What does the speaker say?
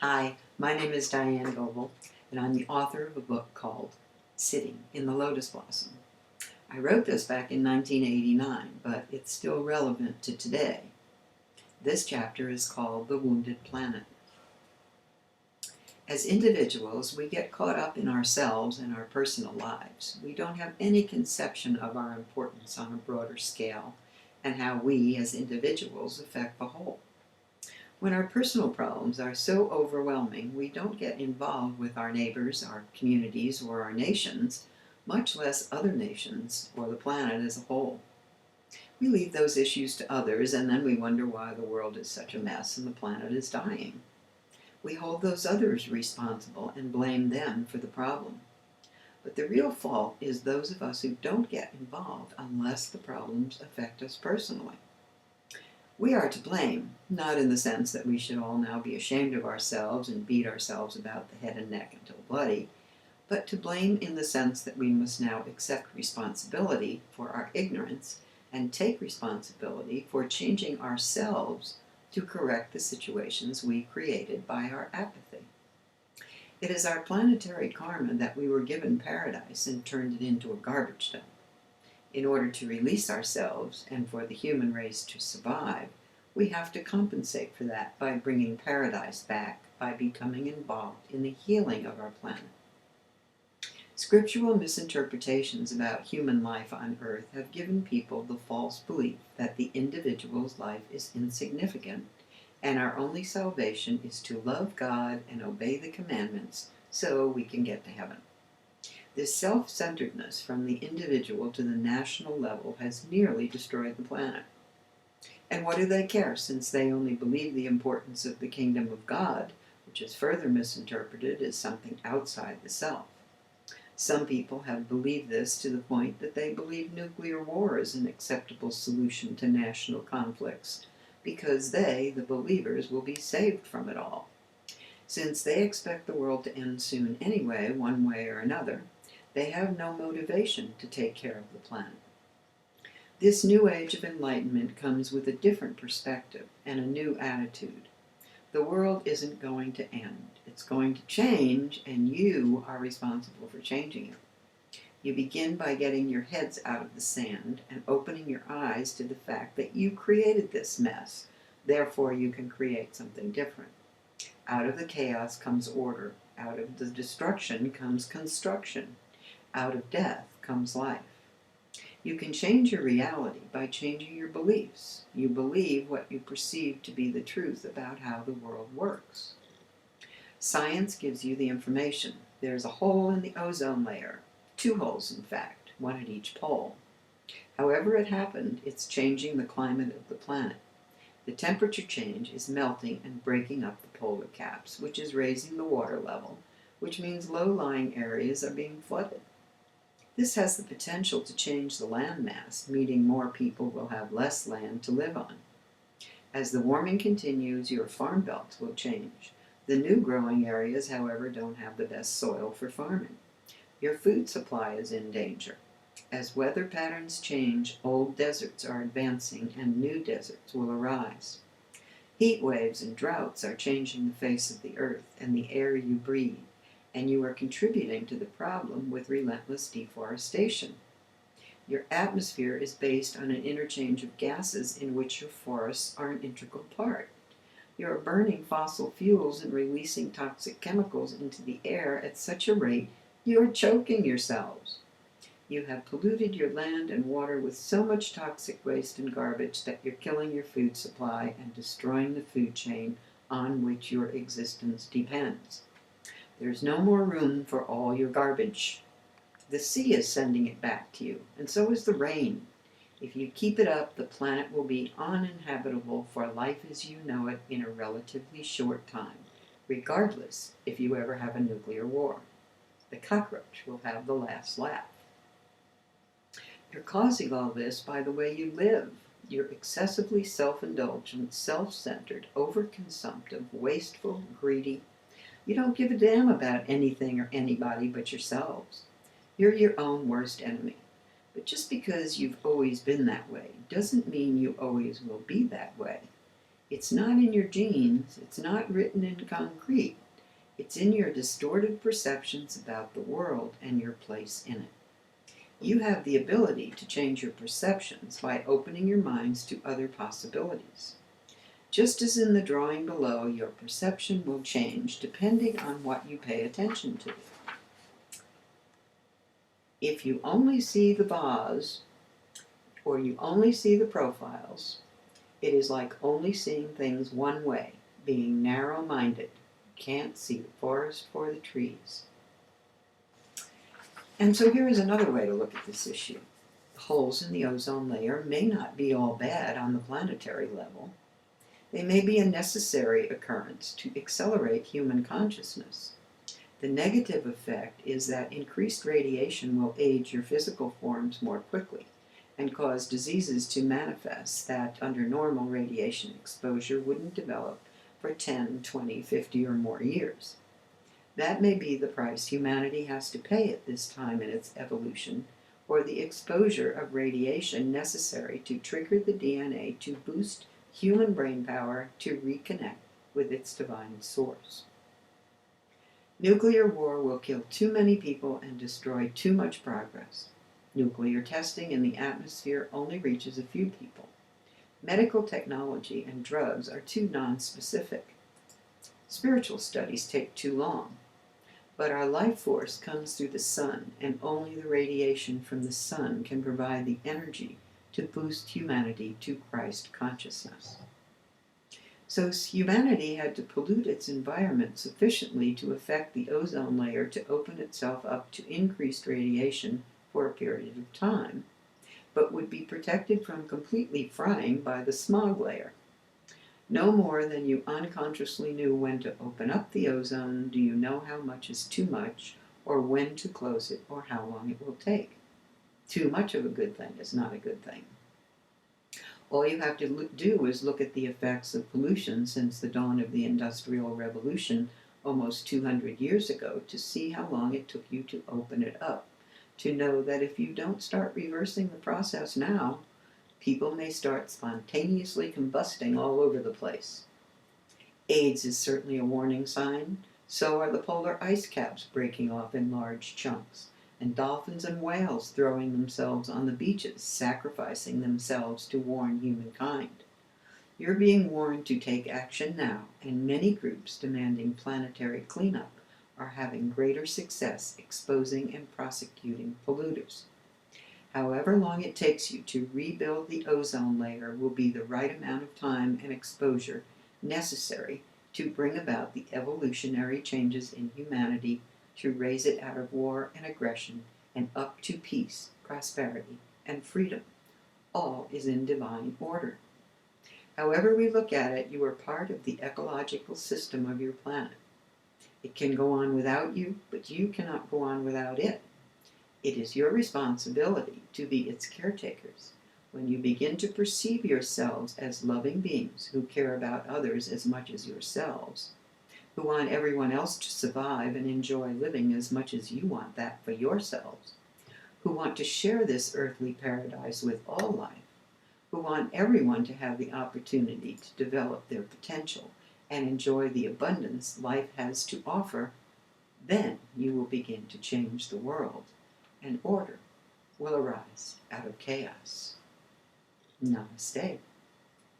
Hi, my name is Diane Goebel, and I'm the author of a book called Sitting in the Lotus Blossom. I wrote this back in 1989, but it's still relevant to today. This chapter is called The Wounded Planet. As individuals, we get caught up in ourselves and our personal lives. We don't have any conception of our importance on a broader scale and how we, as individuals, affect the whole. When our personal problems are so overwhelming, we don't get involved with our neighbors, our communities, or our nations, much less other nations or the planet as a whole. We leave those issues to others, and then we wonder why the world is such a mess and the planet is dying. We hold those others responsible and blame them for the problem. But the real fault is those of us who don't get involved unless the problems affect us personally. We are to blame, not in the sense that we should all now be ashamed of ourselves and beat ourselves about the head and neck until bloody, but to blame in the sense that we must now accept responsibility for our ignorance and take responsibility for changing ourselves to correct the situations we created by our apathy. It is our planetary karma that we were given paradise and turned it into a garbage dump. In order to release ourselves and for the human race to survive, we have to compensate for that by bringing paradise back, by becoming involved in the healing of our planet. Scriptural misinterpretations about human life on earth have given people the false belief that the individual's life is insignificant and our only salvation is to love God and obey the commandments so we can get to heaven. This self-centeredness from the individual to the national level has nearly destroyed the planet. And what do they care, since they only believe the importance of the kingdom of God, which is further misinterpreted as something outside the self? Some people have believed this to the point that they believe nuclear war is an acceptable solution to national conflicts, because they, the believers, will be saved from it all. Since they expect the world to end soon anyway, one way or another, they have no motivation to take care of the planet. This new age of enlightenment comes with a different perspective and a new attitude. The world isn't going to end. It's going to change, and you are responsible for changing it. You begin by getting your heads out of the sand and opening your eyes to the fact that you created this mess. Therefore, you can create something different. Out of the chaos comes order. Out of the destruction comes construction. Out of death comes life. You can change your reality by changing your beliefs. You believe what you perceive to be the truth about how the world works. Science gives you the information. There's a hole in the ozone layer. 2 holes, in fact, one at each pole. However it happened, it's changing the climate of the planet. The temperature change is melting and breaking up the polar caps, which is raising the water level, which means low-lying areas are being flooded. This has the potential to change the land mass, meaning more people will have less land to live on. As the warming continues, your farm belts will change. The new growing areas, however, don't have the best soil for farming. Your food supply is in danger. As weather patterns change, old deserts are advancing and new deserts will arise. Heat waves and droughts are changing the face of the earth and the air you breathe, and you are contributing to the problem with relentless deforestation. Your atmosphere is based on an interchange of gases in which your forests are an integral part. You are burning fossil fuels and releasing toxic chemicals into the air at such a rate you are choking yourselves. You have polluted your land and water with so much toxic waste and garbage that you're killing your food supply and destroying the food chain on which your existence depends. There's no more room for all your garbage. The sea is sending it back to you, and so is the rain. If you keep it up, the planet will be uninhabitable for life as you know it in a relatively short time, regardless if you ever have a nuclear war. The cockroach will have the last laugh. You're causing all this by the way you live. You're excessively self-indulgent, self-centered, overconsumptive, wasteful, greedy. You don't give a damn about anything or anybody but yourselves. You're your own worst enemy. But just because you've always been that way doesn't mean you always will be that way. It's not in your genes, it's not written in concrete. It's in your distorted perceptions about the world and your place in it. You have the ability to change your perceptions by opening your minds to other possibilities. Just as in the drawing below, your perception will change depending on what you pay attention to. If you only see the vase, or you only see the profiles, it is like only seeing things one way, being narrow-minded. You can't see the forest for the trees. And so here is another way to look at this issue. Holes in the ozone layer may not be all bad on the planetary level. They may be a necessary occurrence to accelerate human consciousness. The negative effect is that increased radiation will age your physical forms more quickly and cause diseases to manifest that under normal radiation exposure wouldn't develop for 10, 20, 50 or more years. That may be the price humanity has to pay at this time in its evolution, or the exposure of radiation necessary to trigger the DNA to boost human brain power to reconnect with its divine source. Nuclear war will kill too many people and destroy too much progress. Nuclear testing in the atmosphere only reaches a few people. Medical technology and drugs are too nonspecific. Spiritual studies take too long. But our life force comes through the sun, and only the radiation from the sun can provide the energy to boost humanity to Christ consciousness. So humanity had to pollute its environment sufficiently to affect the ozone layer to open itself up to increased radiation for a period of time, but would be protected from completely frying by the smog layer. No more than you unconsciously knew when to open up the ozone do you know how much is too much, or when to close it, or how long it will take. Too much of a good thing is not a good thing. All you have to do is look at the effects of pollution since the dawn of the Industrial Revolution almost 200 years ago to see how long it took you to open it up, to know that if you don't start reversing the process now, people may start spontaneously combusting all over the place. AIDS is certainly a warning sign. So are the polar ice caps breaking off in large chunks, and dolphins and whales throwing themselves on the beaches, sacrificing themselves to warn humankind. You're being warned to take action now, and many groups demanding planetary cleanup are having greater success exposing and prosecuting polluters. However long it takes you to rebuild the ozone layer will be the right amount of time and exposure necessary to bring about the evolutionary changes in humanity to raise it out of war and aggression and up to peace, prosperity, and freedom. All is in divine order. However we look at it, you are part of the ecological system of your planet. It can go on without you, but you cannot go on without it. It is your responsibility to be its caretakers. When you begin to perceive yourselves as loving beings who care about others as much as yourselves, who want everyone else to survive and enjoy living as much as you want that for yourselves, who want to share this earthly paradise with all life, who want everyone to have the opportunity to develop their potential and enjoy the abundance life has to offer, then you will begin to change the world, and order will arise out of chaos. Namaste.